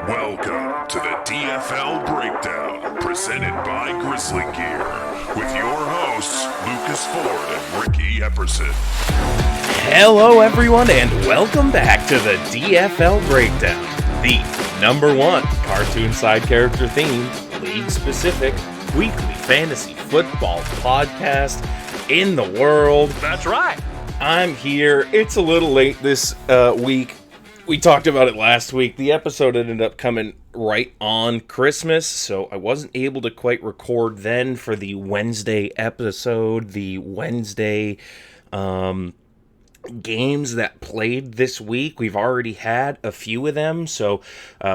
Welcome to the DFL Breakdown, presented by GrizLeeGear, with your hosts, Lucas Ford and Ricky Epperson. Hello everyone, and welcome back to the DFL Breakdown, the #1 cartoon side character themed, league-specific, weekly fantasy football podcast in the world. That's right. I'm here. It's a little late this week. We talked about it last week. The episode ended up coming right on Christmas, so I wasn't able to quite record then for the Wednesday episode, the Wednesday games that played this week. We've already had a few of them, so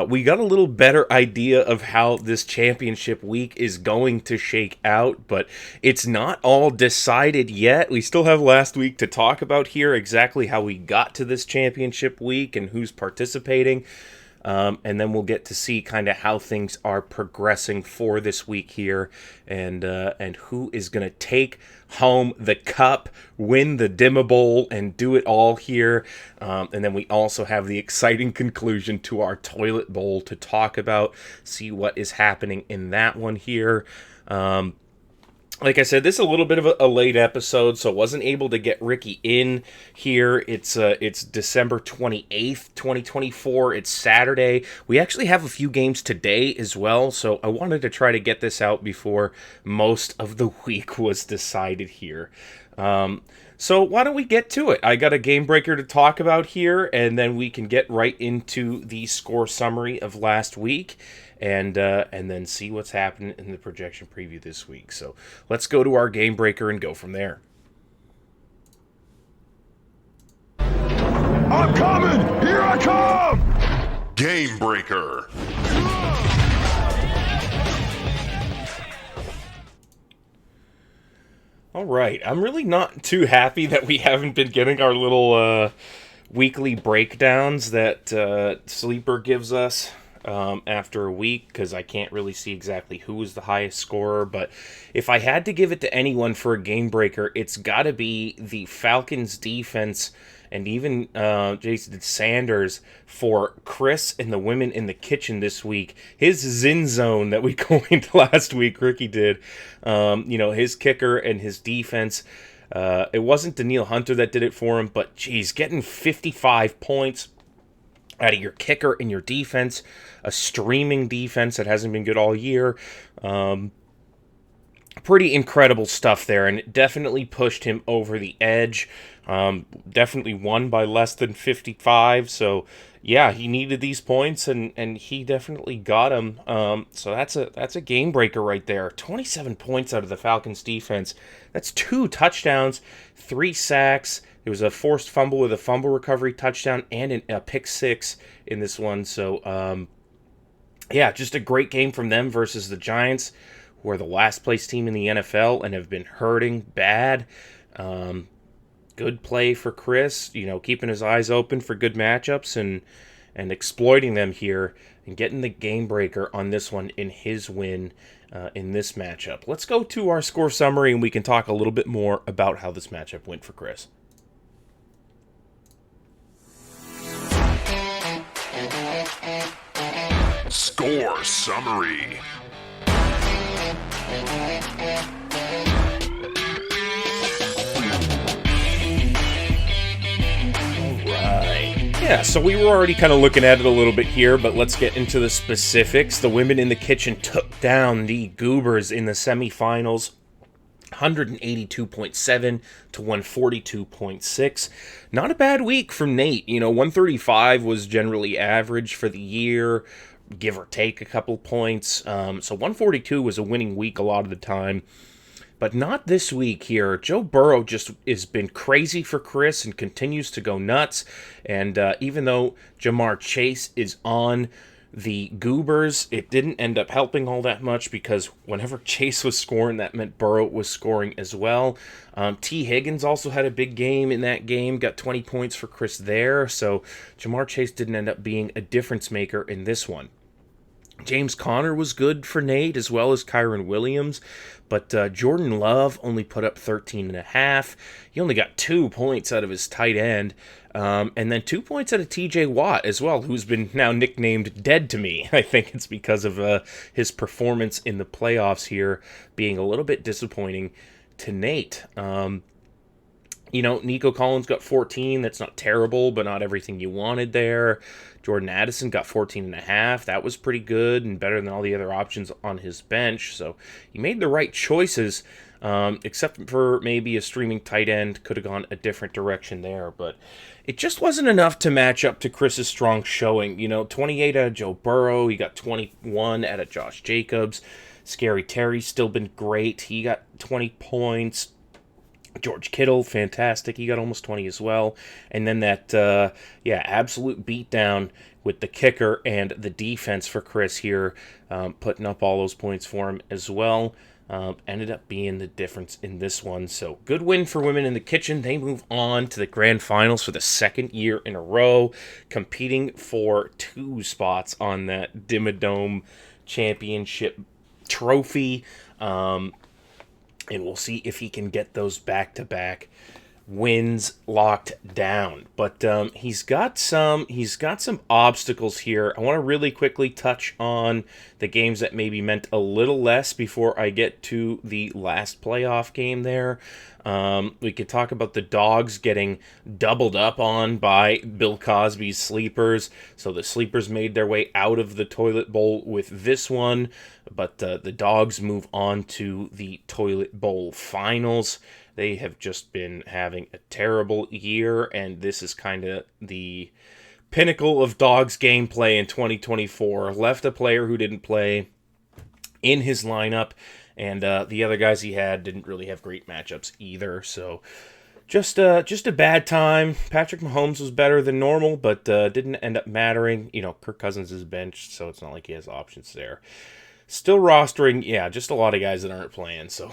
we got a little better idea of how this championship week is going to shake out, but it's not all decided yet. We still have last week to talk about here, exactly how we got to this championship week and who's participating. And then we'll get to see kind of how things are progressing for this week here, and who is going to take home the cup, win the Dimmadome, and do it all here. And then we also have the exciting conclusion to our toilet bowl to talk about, see what is happening in that one here. Like I said, this is a little bit of a late episode, so wasn't able to get Ricky in here. It's December 28th, 2024. It's Saturday. We actually have a few games today as well, so I wanted to try to get this out before most of the week was decided here. So why don't we get to it? I got a game breaker to talk about here, and then we can get right into the score summary of last week. And then see what's happening in the projection preview this week. So let's go to our game breaker and go from there. I'm coming! Here I come! Game Breaker. All right, I'm really not too happy that we haven't been getting our little weekly breakdowns that Sleeper gives us after a week, because I can't really see exactly who was the highest scorer. But if I had to give it to anyone for a game breaker, it's got to be the Falcons defense, and even Jason Sanders for Chris and the women in the kitchen this week. His Zin Zone that we coined last week, Ricky did. His kicker and his defense. It wasn't Danielle Hunter that did it for him, but geez, getting 55 points out of your kicker and your defense, a streaming defense that hasn't been good all year. Pretty incredible stuff there, and it definitely pushed him over the edge. Definitely won by less than 55, so yeah, he needed these points, and he definitely got them. So that's a game breaker right there. 27 points out of the Falcons defense. That's 2 touchdowns, 3 sacks. There was a forced fumble with a fumble recovery touchdown and a pick 6 in this one. So, just a great game from them versus the Giants, who are the last place team in the NFL and have been hurting bad. Good play for Chris, keeping his eyes open for good matchups and exploiting them here and getting the game breaker on this one in his win in this matchup. Let's go to our score summary, and we can talk a little bit more about how this matchup went for Chris. Score Summary. Yeah, so we were already kind of looking at it a little bit here, but let's get into the specifics. The women in the kitchen took down the Goobers in the semifinals, 182.7 to 142.6. Not a bad week from Nate. 135 was generally average for the year, give or take a couple points. So 142 was a winning week a lot of the time. But not this week here. Joe Burrow just has been crazy for Chris and continues to go nuts. And even though Jamar Chase is on the Goobers, it didn't end up helping all that much, because whenever Chase was scoring, that meant Burrow was scoring as well. T. Higgins also had a big game in that game, got 20 points for Chris there. So Jamar Chase didn't end up being a difference maker in this one. James Conner was good for Nate, as well as Kyron Williams, but Jordan Love only put up 13 and a half. He only got 2 points out of his tight end, and then 2 points out of TJ Watt as well, who's been now nicknamed Dead to Me. I think it's because of his performance in the playoffs here being a little bit disappointing to Nate. Nico Collins got 14. That's not terrible, but not everything you wanted there. Jordan Addison got 14 and a half. That was pretty good and better than all the other options on his bench. So he made the right choices, except for maybe a streaming tight end. Could have gone a different direction there, but it just wasn't enough to match up to Chris's strong showing. 28 out of Joe Burrow. He got 21 out of Josh Jacobs. Scary Terry's still been great. He got 20 points. George Kittle, fantastic. He got almost 20 as well. And then that, absolute beatdown with the kicker and the defense for Chris here, putting up all those points for him as well. Ended up being the difference in this one. So good win for Women in the Kitchen. They move on to the grand finals for the second year in a row, competing for 2 spots on that Dimmadome championship trophy. And we'll see if he can get those back-to-back wins locked down. But he's got some obstacles here. I want to really quickly touch on the games that maybe meant a little less before I get to the last playoff game there. We could talk about the Dogs getting doubled up on by Bill Cosby's sleepers. So the sleepers made their way out of the toilet bowl with this one, but the Dogs move on to the toilet bowl finals. They have just been having a terrible year, and this is kind of the pinnacle of Dogs gameplay in 2024. Left a player who didn't play in his lineup, and the other guys he had didn't really have great matchups either. So just a bad time. Patrick Mahomes was better than normal, but didn't end up mattering. Kirk Cousins is benched, so it's not like he has options there. Still rostering, just a lot of guys that aren't playing. So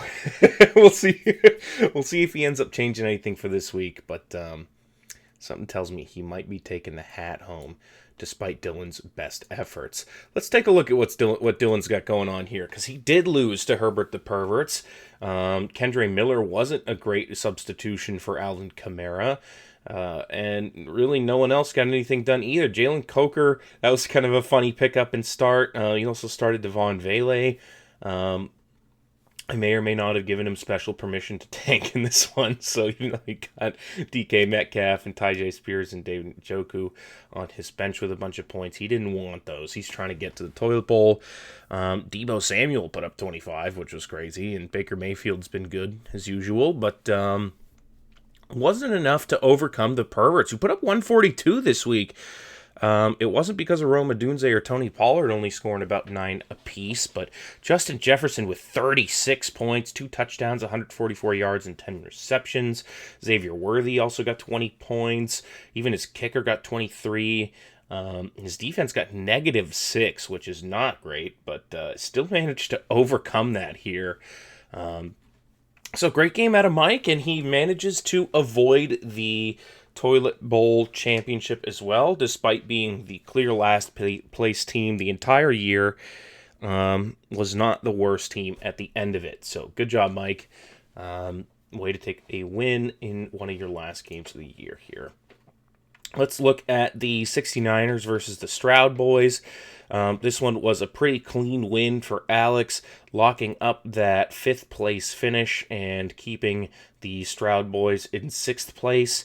we'll see. We'll see if he ends up changing anything for this week. But something tells me he might be taking the hat home, despite Dylan's best efforts. Let's take a look at what Dylan's got going on here, because he did lose to Herbert the Perverts. Kendre Miller wasn't a great substitution for Alvin Kamara. And really no one else got anything done either. Jalen Coker, that was kind of a funny pickup and start. He also started Devon Vele. I may or may not have given him special permission to tank in this one. So even though he got DK Metcalf and Tyjae Spears and David Njoku on his bench with a bunch of points, he didn't want those. He's trying to get to the toilet bowl. Deebo Samuel put up 25, which was crazy. And Baker Mayfield's been good as usual. But wasn't enough to overcome the Perverts, who put up 142 this week. It wasn't because of Rome Odunze or Tony Pollard only scoring about 9 apiece, but Justin Jefferson with 36 points, 2 touchdowns, 144 yards, and 10 receptions. Xavier Worthy also got 20 points. Even his kicker got 23. His defense got -6, which is not great, but still managed to overcome that here. So great game out of Mike, and he manages to avoid the Toilet Bowl championship as well, despite being the clear last place team the entire year. Was not the worst team at the end of it. So good job, Mike. Way to take a win in one of your last games of the year here. Let's look at the 69ers versus the Stroud Boys. This one was a pretty clean win for Alex, locking up that 5th place finish and keeping the Stroud Boys in 6th place.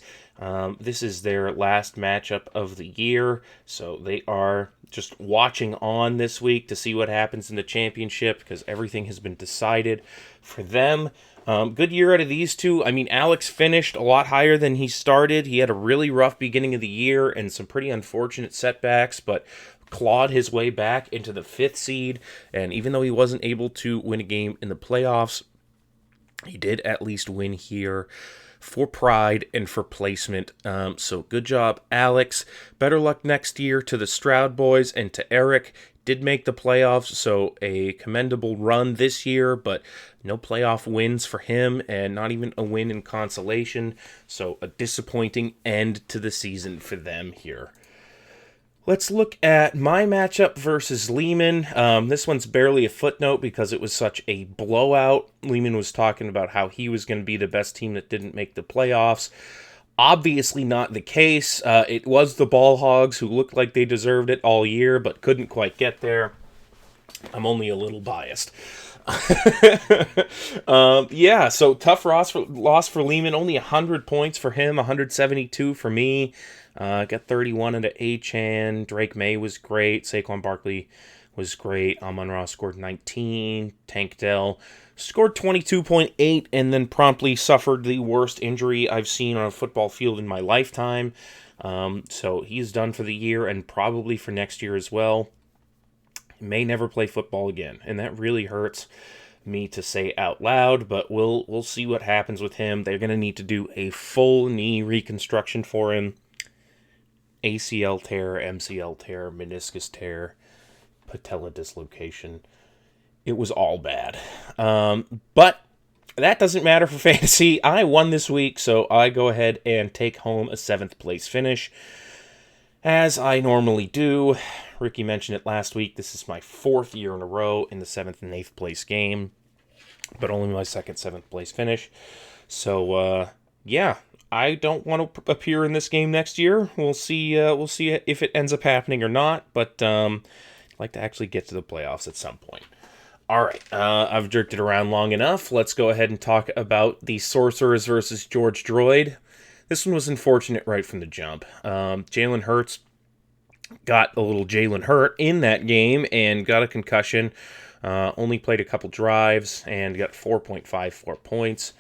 This is their last matchup of the year, so they are just watching on this week to see what happens in the championship, because everything has been decided for them. Good year out of these two. I mean, Alex finished a lot higher than he started. He had a really rough beginning of the year and some pretty unfortunate setbacks, but clawed his way back into the 5th seed. And even though he wasn't able to win a game in the playoffs, he did at least win here for pride and for placement. So good job, Alex. Better luck next year to the Stroud Boys and to Eric. Did make the playoffs, so a commendable run this year, but no playoff wins for him, and not even a win in consolation. So a disappointing end to the season for them here. Let's look at my matchup versus Lehman. This one's barely a footnote because it was such a blowout. Lehman was talking about how he was going to be the best team that didn't make the playoffs. Obviously not the case. It was the Ball Hogs who looked like they deserved it all year, but couldn't quite get there. I'm only a little biased. Yeah, so tough loss for Lehman. Only 100 points for him, 172 for me. Got 31 into Achan. Drake May was great. Saquon Barkley was great. Amon-Ra scored 19. Tank Dell scored 22.8 and then promptly suffered the worst injury I've seen on a football field in my lifetime. So he's done for the year and probably for next year as well. May never play football again, and that really hurts me to say out loud, but we'll see what happens with him. They're going to need to do a full knee reconstruction for him. ACL tear, MCL tear, meniscus tear, patella dislocation. It was all bad. But that doesn't matter for fantasy. I won this week, so I go ahead and take home a 7th place finish, as I normally do. Ricky mentioned it last week. This is my 4th year in a row in the 7th and 8th place game, but only my 2nd 7th place finish. So, yeah, I don't want to appear in this game next year. We'll see if it ends up happening or not, but I'd like to actually get to the playoffs at some point. All right, I've jerked it around long enough. Let's go ahead and talk about the Sorcerers versus George Droyd. This one was unfortunate right from the jump. Jalen Hurts got a little Jalen Hurt in that game and got a concussion. Only played a couple drives and got 4.54 points.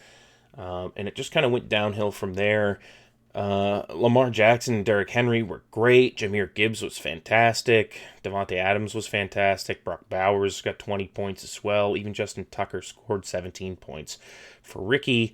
And it just kind of went downhill from there. Lamar Jackson and Derrick Henry were great. Jahmyr Gibbs was fantastic. Devontae Adams was fantastic. Brock Bowers got 20 points as well. Even Justin Tucker scored 17 points. For Ricky,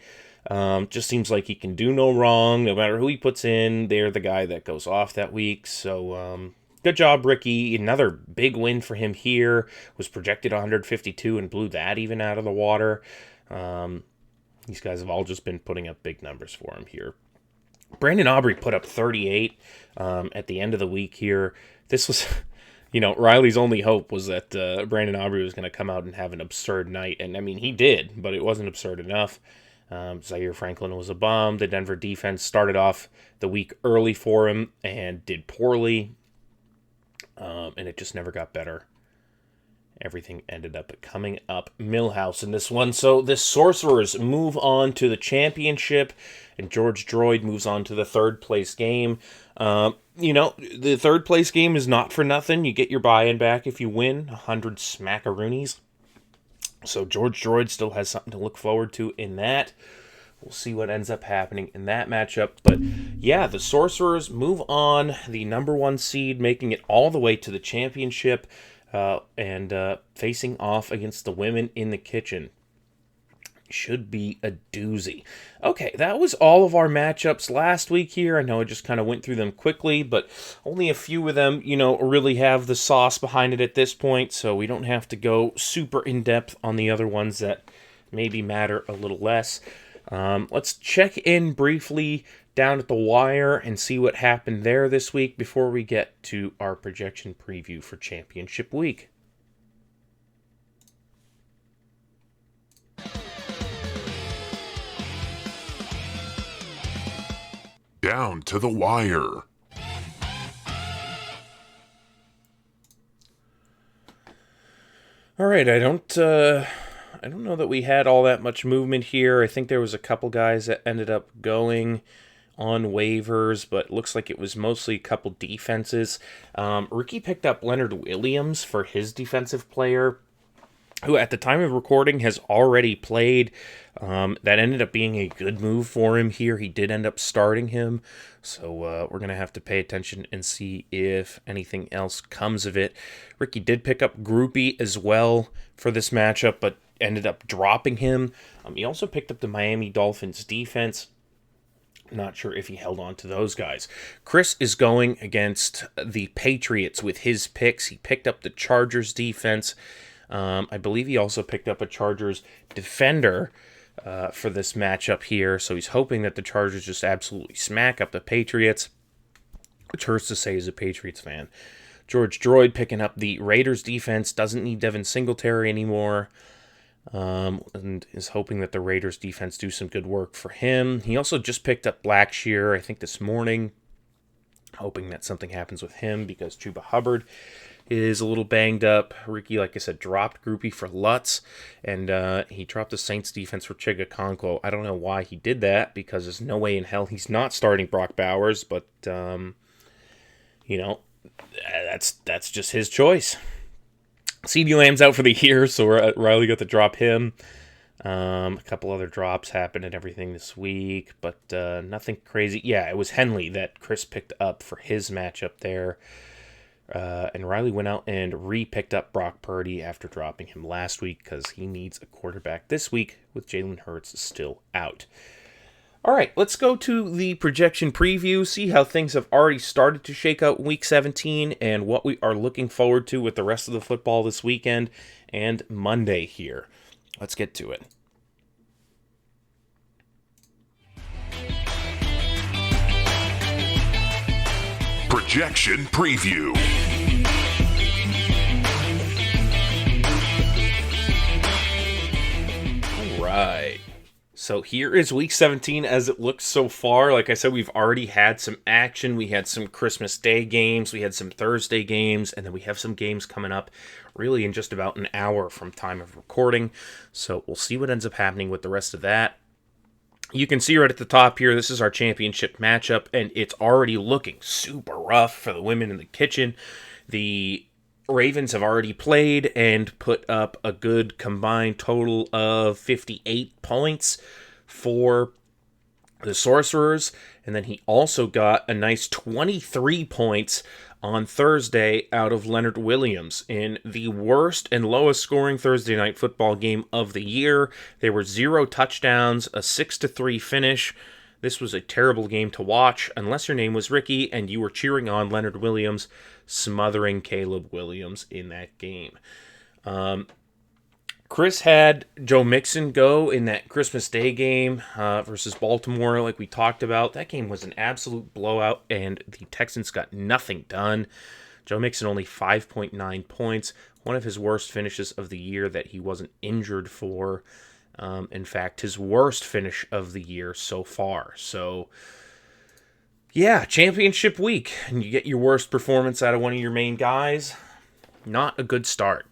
just seems like he can do no wrong. No matter who he puts in, they're the guy that goes off that week. So, good job, Ricky. Another big win for him here. Was projected 152 and blew that even out of the water. These guys have all just been putting up big numbers for him here. Brandon Aubrey put up 38 at the end of the week here. This was, Riley's only hope was that Brandon Aubrey was going to come out and have an absurd night. And, I mean, he did, but it wasn't absurd enough. Zaire Franklin was a bomb. The Denver defense started off the week early for him and did poorly. And it just never got better. Everything ended up coming up Millhouse in this one. So the Sorcerers move on to the championship, and George Droyd moves on to the 3rd place game. The 3rd place game is not for nothing. You get your buy-in back if you win 100 smackaroonies. So George Droyd still has something to look forward to in that. We'll see what ends up happening in that matchup. But yeah, the Sorcerers move on, the number 1 seed, making it all the way to the championship. And facing off against the women in the kitchen. Should be a doozy. Okay, that was all of our matchups last week here. I know I just kind of went through them quickly, but only a few of them, really have the sauce behind it at this point, so we don't have to go super in-depth on the other ones that maybe matter a little less. Let's check in briefly down at the wire and see what happened there this week before we get to our projection preview for championship week. Down to the wire. All right, I don't know that we had all that much movement here. I think there was a couple guys that ended up going on waivers, but it looks like it was mostly a couple defenses. Ricky picked up Leonard Williams for his defensive player, who at the time of recording has already played. That ended up being a good move for him here. He did end up starting him, so we're going to have to pay attention and see if anything else comes of it. Ricky did pick up Groupie as well for this matchup, but ended up dropping him. He also picked up the Miami Dolphins defense. Not sure if he held on to those guys. Chris is going against the Patriots with his picks. He picked up the Chargers defense. I believe he also picked up a Chargers defender for this matchup here. So he's hoping that the Chargers just absolutely smack up the Patriots. which hurts to say as a Patriots fan. George Droyd picking up the Raiders defense, doesn't need Devin Singletary anymore, and is hoping that the Raiders defense do some good work for him. He also just picked up Blackshear, I think this morning, hoping that something happens with him because Chuba Hubbard is a little banged up. Ricky, like I said, dropped Groupie for Lutz, and he dropped the Saints defense for Chigakonko. I don't know why he did that, because there's no way in hell he's not starting Brock Bowers, but, that's just his choice. CeeDee Lamb's out for the year, so Riley got to drop him. A couple other drops happened and everything this week, but nothing crazy. Yeah, it was Henley that Chris picked up for his matchup there. And Riley went out and re-picked up Brock Purdy after dropping him last week because he needs a quarterback this week with Jalen Hurts still out. All right, let's go to the projection preview, see how things have already started to shake out Week 17 and what we are looking forward to with the rest of the football this weekend and Monday here. Let's get to it. Projection preview. All right. So here is Week 17 as it looks so far. Like I said, we've already had some action. We had some Christmas Day games. We had some Thursday games. And then we have some games coming up really in just about an hour from time of recording. So we'll see what ends up happening with the rest of that. You can see right at the top here, this is our championship matchup, and it's already looking super rough for the women in the kitchen. The Ravens have already played and put up a good combined total of 58 points for the Sorcerers, and then he also got a nice 23 points on Thursday out of Leonard Williams in the worst and lowest scoring Thursday night football game of the year. There were 0 touchdowns, a 6-3 finish. This was a terrible game to watch unless your name was Ricky and you were cheering on Leonard Williams smothering Caleb Williams in that game. Chris had Joe Mixon go in that Christmas Day game versus Baltimore, like we talked about. That game was an absolute blowout, and the Texans got nothing done. Joe Mixon only 5.9 points, one of his worst finishes of the year that he wasn't injured for. In fact, his worst finish of the year so far. So, yeah, championship week, and you get your worst performance out of one of your main guys. Not a good start.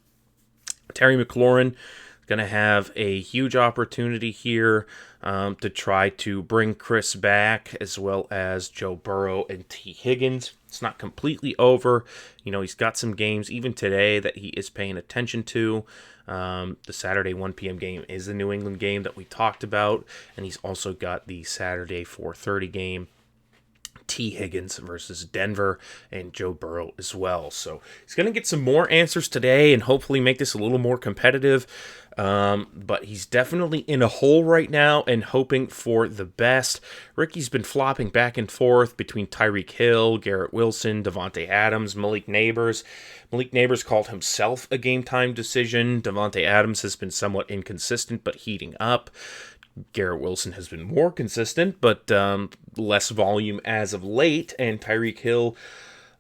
Terry McLaurin is going to have a huge opportunity here to try to bring Chris back, as well as Joe Burrow and T. Higgins. It's not completely over. You know, he's got some games, even today, that he is paying attention to. The Saturday 1 p.m. game is the New England game that we talked about, and he's also got the Saturday 4:30 game. T. Higgins versus Denver and Joe Burrow as well. So he's going to get some more answers today and hopefully make this a little more competitive. But he's definitely in a hole right now and hoping for the best. Ricky's been flopping back and forth between Tyreek Hill, Garrett Wilson, Devontae Adams, Malik Neighbors. Malik Neighbors called himself a game-time decision. Devontae Adams has been somewhat inconsistent but heating up. Garrett Wilson has been more consistent, but less volume as of late, and Tyreek Hill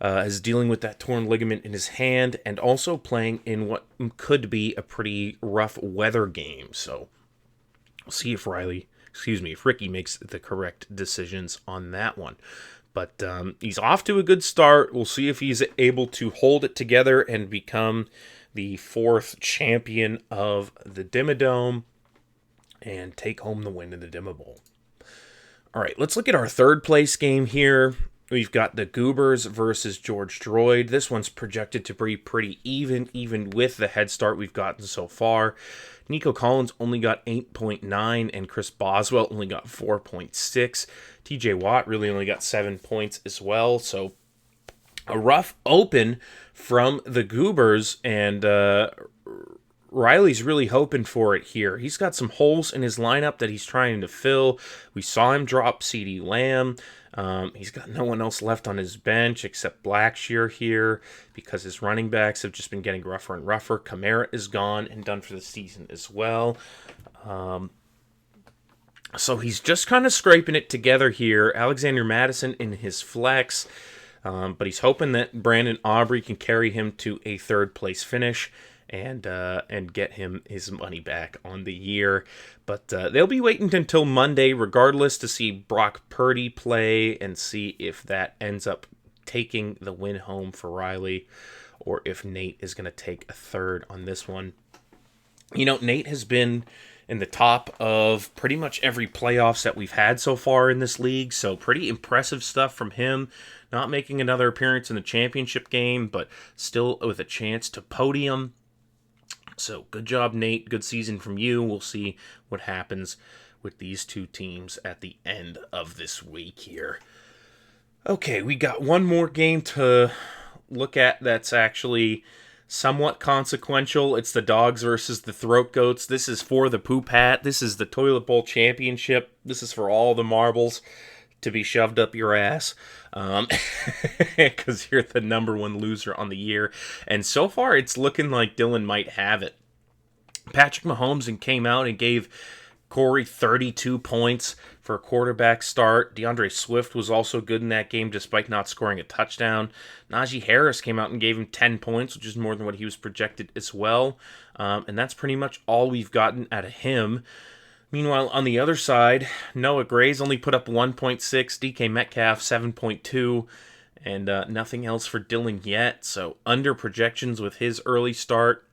is dealing with that torn ligament in his hand and also playing in what could be a pretty rough weather game. So we'll see if Ricky makes the correct decisions on that one. But he's off to a good start. We'll see if he's able to hold it together and become the 4th champion of the Dimmadome and take home the win in the Dimma Bowl. All right, let's look at our 3rd place game here. We've got the Goobers versus George Droyd. This one's projected to be pretty even with the head start we've gotten so far. Nico Collins only got 8.9, and Chris Boswell only got 4.6. TJ Watt really only got 7 points as well. So a rough open from the Goobers, and Riley's really hoping for it here. He's got some holes in his lineup that he's trying to fill. We saw him drop CeeDee Lamb. He's got no one else left on his bench except Blackshear here because his running backs have just been getting rougher and rougher. Kamara is gone and done for the season as well. So he's just kind of scraping it together here. Alexander Madison in his flex. But he's hoping that Brandon Aubrey can carry him to a third-place finish and get him his money back on the year. But they'll be waiting until Monday, regardless, to see Brock Purdy play and see if that ends up taking the win home for Riley, or if Nate is going to take a third on this one. You know, Nate has been in the top of pretty much every playoffs that we've had so far in this league, so pretty impressive stuff from him. Not making another appearance in the championship game, but still with a chance to podium. So good job, Nate. Good season from you. We'll see what happens with these two teams at the end of this week here. Okay, we got one more game to look at that's actually somewhat consequential. It's the Dogs versus the Throat Goats. This is for the Poop Hat. This is the Toilet Bowl Championship. This is for all the marbles to be shoved up your ass, because you're the number one loser on the year. And so far, it's looking like Dylan might have it. Patrick Mahomes came out and gave Corey 32 points for a quarterback start. DeAndre Swift was also good in that game, despite not scoring a touchdown. Najee Harris came out and gave him 10 points, which is more than what he was projected as well. And that's pretty much all we've gotten out of him. Meanwhile, on the other side, Noah Gray's only put up 1.6, DK Metcalf 7.2, and nothing else for Dylan yet. So under projections with his early start.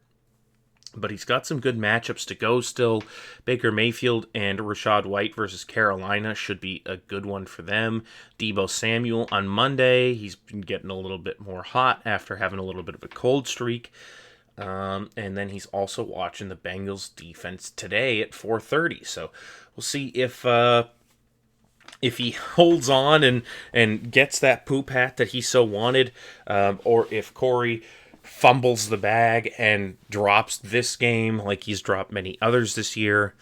But he's got some good matchups to go still. Baker Mayfield and Rachaad White versus Carolina should be a good one for them. Deebo Samuel on Monday. He's been getting a little bit more hot after having a little bit of a cold streak. And then he's also watching the Bengals defense today at 4:30. So we'll see if he holds on and gets that poop hat that he so wanted, or if Corey fumbles the bag and drops this game like he's dropped many others this year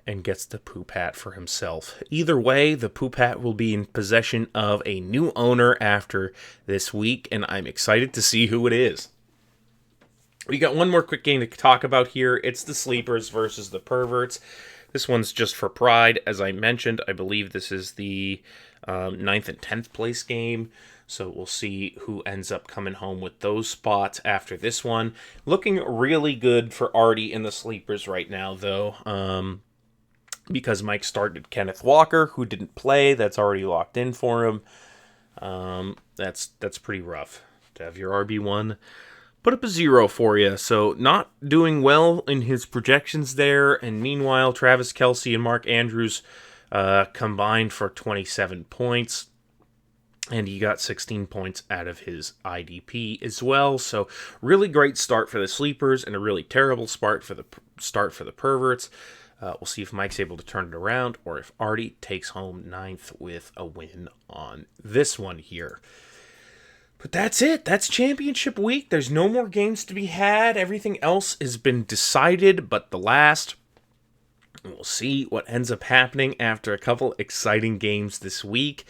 and gets the poop hat for himself. Either way, the poop hat will be in possession of a new owner after this week, and I'm excited to see who it is. We got one more quick game to talk about here. It's the Sleepers versus the Perverts. This one's just for pride. As I mentioned, I believe this is the 9th and 10th place game. So we'll see who ends up coming home with those spots after this one. Looking really good for Artie in the Sleepers right now, though. Because Mike started Kenneth Walker, who didn't play. That's already locked in for him. That's pretty rough to have your RB1 put up a 0 for you. So not doing well in his projections there. And meanwhile, Travis Kelce and Mark Andrews combined for 27 points. And he got 16 points out of his IDP as well. So really great start for the Sleepers and a really terrible start for the Perverts. We'll see if Mike's able to turn it around or if Artie takes home 9th with a win on this one here. But that's it. That's championship week. There's no more games to be had. Everything else has been decided but the last. And we'll see what ends up happening after a couple exciting games this week.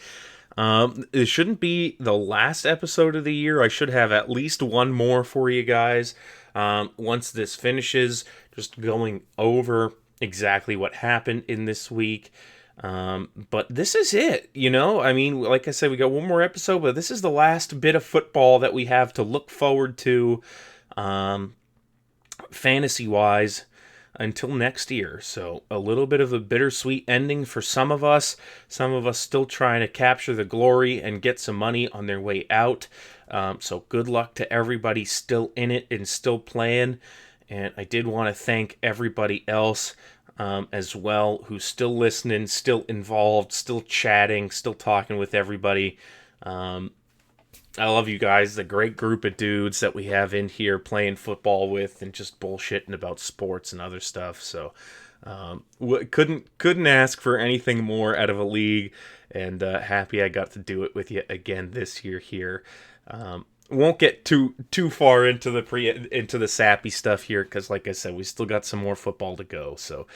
It shouldn't be the last episode of the year. I should have at least one more for you guys. Once this finishes, just going over exactly what happened in this week. But this is it, you know? I mean, like I said, we got one more episode, but this is the last bit of football that we have to look forward to, fantasy-wise, until next year. So a little bit of a bittersweet ending for some of us still trying to capture the glory and get some money on their way out. So good luck to everybody still in it and still playing. And I did want to thank everybody else as well who's still listening, still involved, still chatting, still talking with everybody. I love you guys, the great group of dudes that we have in here playing football with and just bullshitting about sports and other stuff. So couldn't ask for anything more out of a league, and happy I got to do it with you again this year here. Won't get too far into the sappy stuff here because, like I said, we still got some more football to go. So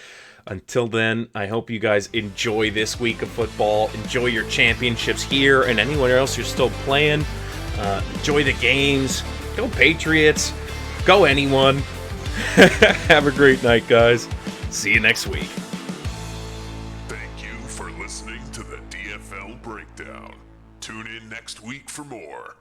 until then, I hope you guys enjoy this week of football. Enjoy your championships here and anywhere else you're still playing. Enjoy the games. Go Patriots. Go anyone. Have a great night, guys. See you next week. Thank you for listening to the DFL Breakdown. Tune in next week for more.